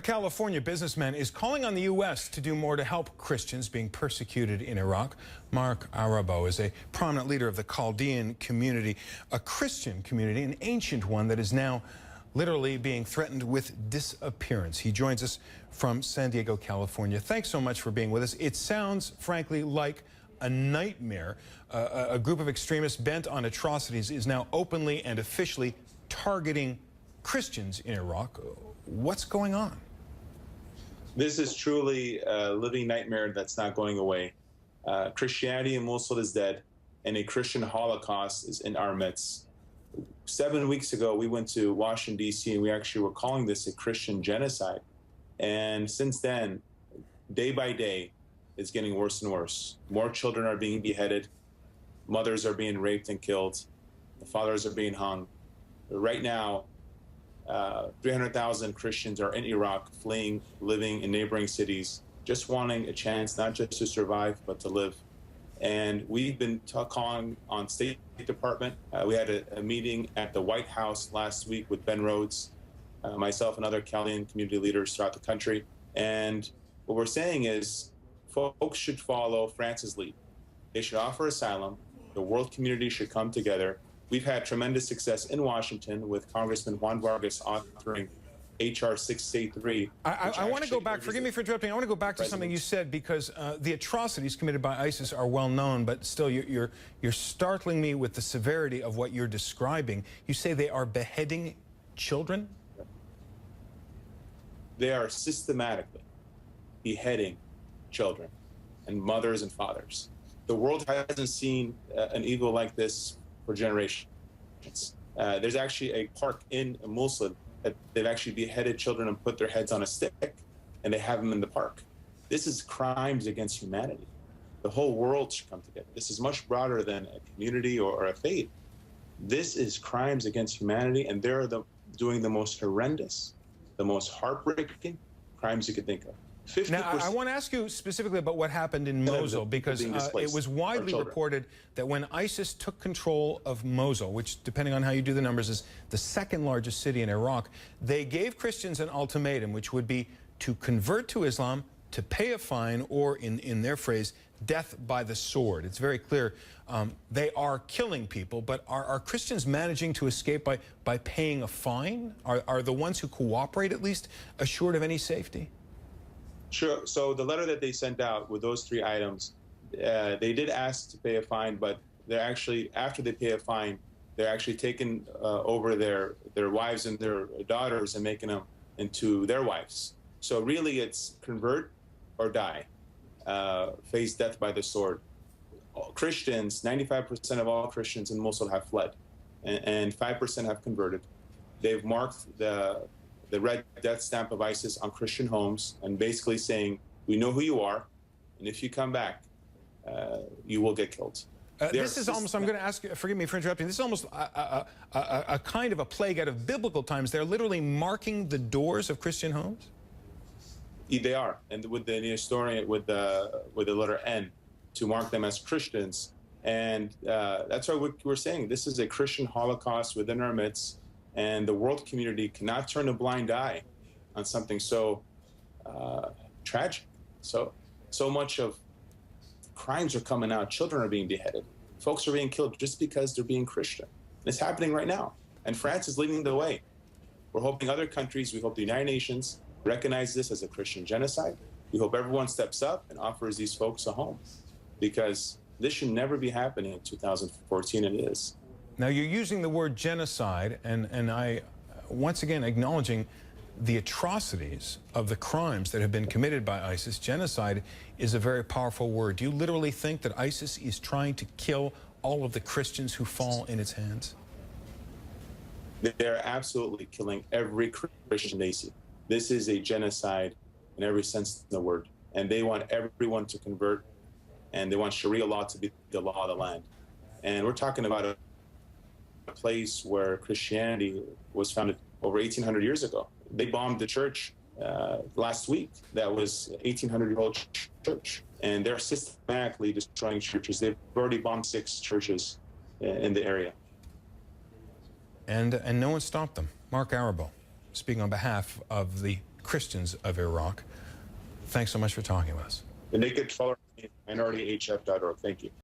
California businessman is calling on the U.S. to do more to help Christians being persecuted in Iraq. Mark Arabo is a prominent leader of the Chaldean community, a Christian community, an ancient one that is now literally being threatened with disappearance. He joins us from San Diego, California. Thanks so much for being with us. It sounds, frankly, like a nightmare. A group of extremists bent on atrocities is now openly and officially targeting Christians in Iraq. What's going on? This is truly a living nightmare that's not going away. Christianity in Mosul is dead, and a Christian Holocaust is in our midst. 7 weeks ago, we went to Washington, D.C., and we actually were calling this a Christian genocide. And since then, day by day, it's getting worse and worse. More children are being beheaded. Mothers are being raped and killed. The fathers are being hung. Right now, 300,000 Christians are in Iraq, fleeing, living in neighboring cities, just wanting a chance not just to survive, but to live. And we've been calling on State Department. We had a meeting at the White House last week with Ben Rhodes, myself and other Chaldean community leaders throughout the country. And what we're saying is folks should follow France's lead. They should offer asylum. The world community should come together. We've had tremendous success in Washington with Congressman Juan Vargas authoring H.R. 683. I want to go back, forgive me for interrupting, I want to go back to something you said, because the atrocities committed by ISIS are well known, but still you're startling me with the severity of what you're describing. You say they are beheading children? They are systematically beheading children and mothers and fathers. The world hasn't seen an evil like this for generations. There's actually a park in Mosul that they've actually beheaded children and put their heads on a stick, and they have them in the park. This is crimes against humanity. The whole world should come together. This is much broader than a community or a faith. This is crimes against humanity, and they're doing the most horrendous, the most heartbreaking crimes you could think of. Now, I want to ask you specifically about what happened in Mosul, because it was widely reported that when ISIS took control of Mosul, which, depending on how you do the numbers, is the second largest city in Iraq, they gave Christians an ultimatum, which would be to convert to Islam, to pay a fine, or, in their phrase, death by the sword. It's very clear they are killing people, but are Christians managing to escape by paying a fine? Are the ones who cooperate, at least, assured of any safety? Sure. So the letter that they sent out with those three items, they did ask to pay a fine, but they're actually, after they pay a fine, they're actually taking over their wives and their daughters and making them into their wives. So really it's convert or die, face death by the sword. Christians, 95% of all Christians in Mosul have fled, and 5% have converted. They've marked the red death stamp of ISIS on Christian homes, and basically saying, we know who you are, and if you come back, you will get killed. This is almost, I'm going to ask you, forgive me for interrupting, this is almost a kind of a plague out of biblical times. They're literally marking the doors of Christian homes? They are, and with the historian, with the letter N, to mark them as Christians. And that's why we're saying this is a Christian Holocaust within our midst. And the world community cannot turn a blind eye on something so tragic. So much of crimes are coming out. Children are being beheaded. Folks are being killed just because they're being Christian. And it's happening right now. And France is leading the way. We're hoping other countries, we hope the United Nations recognize this as a Christian genocide. We hope everyone steps up and offers these folks a home, because this should never be happening in 2014, and it is. Now, you're using the word genocide, and I, once again, acknowledging the atrocities of the crimes that have been committed by ISIS. Genocide is a very powerful word. Do you literally think that ISIS is trying to kill all of the Christians who fall in its hands? They're absolutely killing every Christian they see. This is a genocide in every sense of the word. And they want everyone to convert, and they want Sharia law to be the law of the land. And we're talking about a place where Christianity was founded over 1,800 years ago. They bombed the church last week. That was 1,800-year-old church, and they're systematically destroying churches. They've already bombed 6 churches in the area. And no one stopped them. Mark Arabo, speaking on behalf of the Christians of Iraq. Thanks so much for talking with us. The Naked Color, minorityhf.org. Thank you.